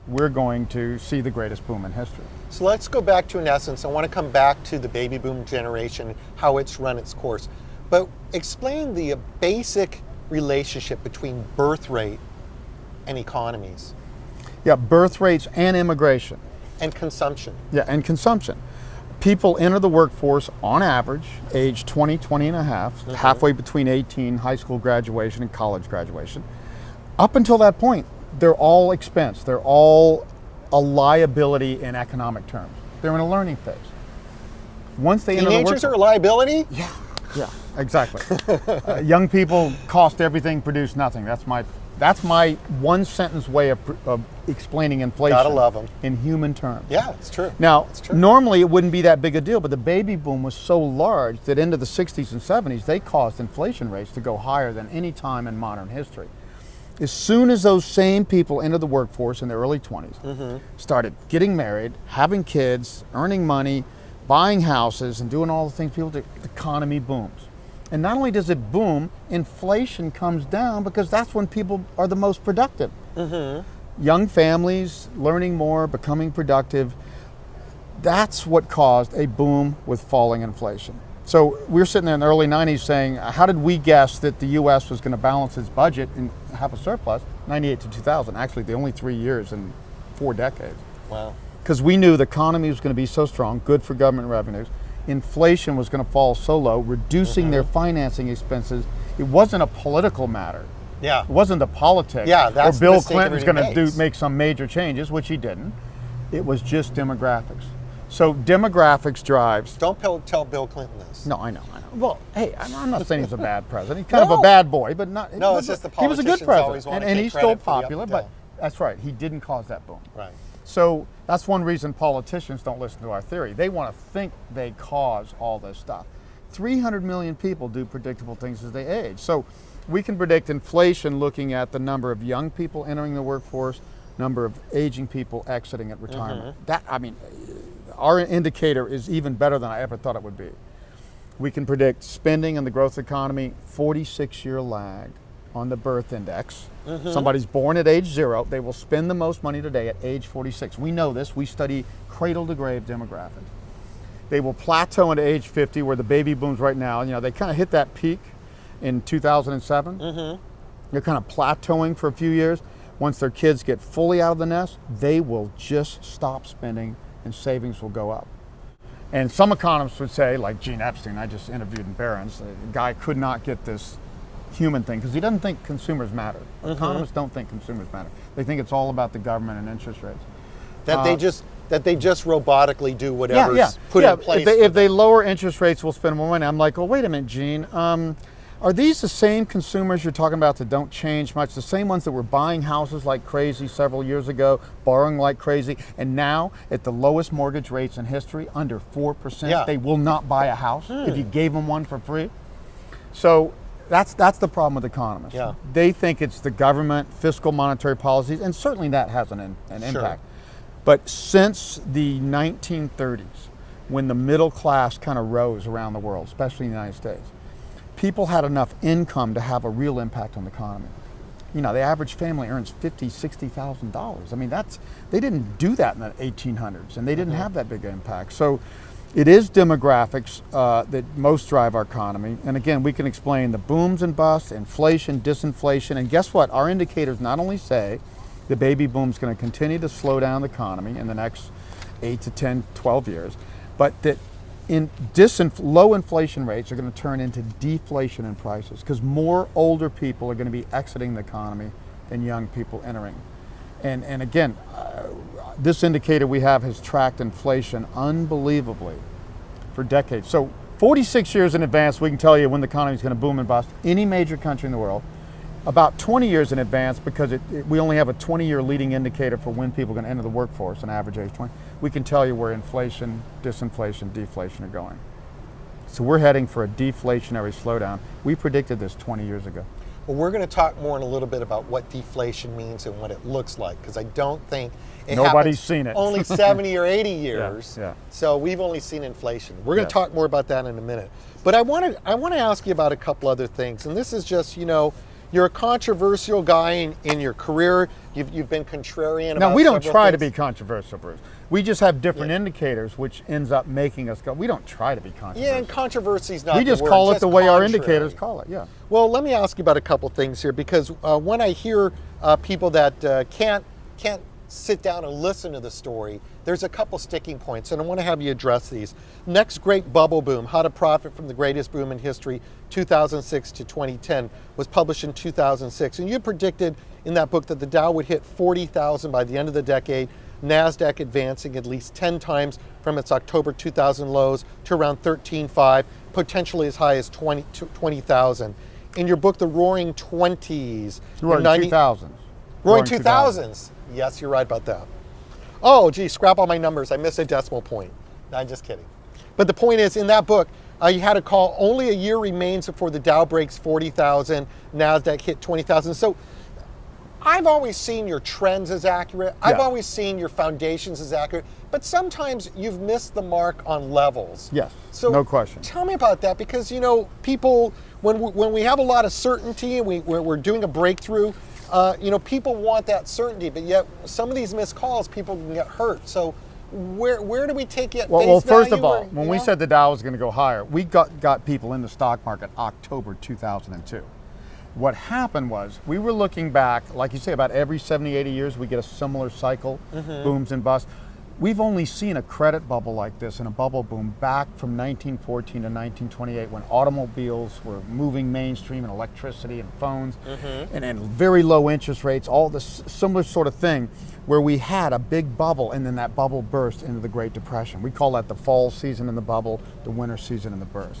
we're going to see the greatest boom in history. So let's go back to, in essence, I want to come back to the baby boom generation, how it's run its course. But explain the basic relationship between birth rate and economies. Yeah, birth rates and immigration. And consumption. Yeah, and consumption. People enter the workforce on average, age 20, 20 and a half, halfway between 18, high school graduation and college graduation. Up until that point, they're all expense. They're all a liability in economic terms. They're in a learning phase. Once they enter the Teenagers are a liability? Yeah, exactly. Young people cost everything, produce nothing. That's my one sentence way of explaining inflation. Gotta love them. In human terms. Yeah, it's true. Now, it's true. Normally it wouldn't be that big a deal, but the baby boom was so large that into the 60s and 70s, they caused inflation rates to go higher than any time in modern history. As soon as those same people entered the workforce in their early 20s, started getting married, having kids, earning money, buying houses, and doing all the things people do, the economy booms. And not only does it boom, inflation comes down because that's when people are the most productive. Young families, learning more, becoming productive, that's what caused a boom with falling inflation. So we were sitting there in the early 90s saying, how did we guess that the U.S. was going to balance its budget and have a surplus? 98 to 2000, actually the only 3 years in 4 decades. Wow. Because we knew the economy was going to be so strong, good for government revenues. Inflation was going to fall so low, reducing their financing expenses. It wasn't a political matter. Yeah. It wasn't the politics. Yeah, that's or Bill the mistake Clinton's going everybody to make some major changes, which he didn't. It was just demographics. So demographics drives. Don't tell Bill Clinton this. No, I know. Well, hey, I'm not saying he's a bad president. He's kind of a bad boy, but not. No, it's just the he was a good politicians always president, want to and take he's still credit for the up popular. and But down. that's right. He didn't cause that boom. Right. So that's one reason politicians don't listen to our theory. They want to think they cause all this stuff. 300 million people do predictable things as they age. So we can predict inflation looking at the number of young people entering the workforce, number of aging people exiting at retirement. Our indicator is even better than I ever thought it would be. We can predict spending in the growth economy, 46-year lag on the birth index. Somebody's born at age 0, they will spend the most money today at age 46. We know this, we study cradle to grave demographics. They will plateau into age 50 where the baby booms right now. You know, they kind of hit that peak in 2007. They're kind of plateauing for a few years. Once their kids get fully out of the nest, they will just stop spending and savings will go up. And some economists would say, like Gene Epstein, I just interviewed in Barron's, the guy could not get this human thing because he doesn't think consumers matter. Economists don't think consumers matter. They think it's all about the government and interest rates. That they just robotically do whatever's put in place. If they lower interest rates, we'll spend more money. I'm like, well, wait a minute, Gene. Are these the same consumers you're talking about that don't change much? The same ones that were buying houses like crazy several years ago, borrowing like crazy, and now at the lowest mortgage rates in history, under 4%, they will not buy a house if you gave them one for free. So that's the problem with economists. They think it's the government, fiscal monetary policies, and certainly that has an impact. But since the 1930s, when the middle class kind of rose around the world, especially in the United States, people had enough income to have a real impact on the economy. You know, the average family earns $50,000, $60,000. I mean, they didn't do that in the 1800s, and they didn't have that big impact. So it is demographics that most drive our economy. And again, we can explain the booms and busts, inflation, disinflation, and guess what? Our indicators not only say the baby boom is going to continue to slow down the economy in the next 8 to 10, 12 years, but that low inflation rates are going to turn into deflation in prices because more older people are going to be exiting the economy than young people entering. And again, this indicator we have has tracked inflation unbelievably for decades. So 46 years in advance, we can tell you when the economy is going to boom and bust. Any major country in the world. About 20 years in advance, because we only have a 20-year leading indicator for when people are going to enter the workforce, an average age 20, we can tell you where inflation, disinflation, deflation are going. So we're heading for a deflationary slowdown. We predicted this 20 years ago. Well, we're going to talk more in a little bit about what deflation means and what it looks like, because I don't think nobody's seen it. Only 70 or 80 years. Yeah. So we've only seen inflation. We're going to talk more about that in a minute. But I want to ask you about a couple other things, and this is just, You're a controversial guy in your career. You've been contrarian about Now, we don't several try to things. be controversial, Bruce. We just have different indicators, which ends up making us go, we don't try to be controversial. Yeah, and controversy is not We the just word, call it just the way our contrary. indicators call it, yeah. Well, let me ask you about a couple things here, because when I hear people that can't sit down and listen to the story, there's a couple sticking points, and I want to have you address these. Next great bubble boom, How to Profit from the Greatest Boom in History, 2006 to 2010, was published in 2006. And you predicted in that book that the Dow would hit 40,000 by the end of the decade, NASDAQ advancing at least 10 times from its October 2000 lows to around 13.5, potentially as high as 20,000. In your book, The Roaring 20s. Roaring 2000s. Roaring 2000s. Yes, you're right about that. Oh, gee, scrap all my numbers. I missed a decimal point. No, I'm just kidding. But the point is, in that book, you had a call, only a year remains before the Dow breaks 40,000, NASDAQ hit 20,000. So I've always seen your trends as accurate. I've Yeah. always seen your foundations as accurate. But sometimes you've missed the mark on levels. Yes, So no question. Tell me about that, because, people, when we have a lot of certainty and we're doing a breakthrough, people want that certainty, but yet some of these missed calls, people can get hurt. So where do we take it? Well, first of value, all, or, when we said the Dow was going to go higher, we got people in the stock market October 2002. What happened was, we were looking back, like you say, about every 70, 80 years, we get a similar cycle, booms and busts. We've only seen a credit bubble like this and a bubble boom back from 1914 to 1928, when automobiles were moving mainstream, and electricity and phones, and very low interest rates, all this similar sort of thing, where we had a big bubble, and then that bubble burst into the Great Depression. We call that the fall season in the bubble, the winter season in the burst.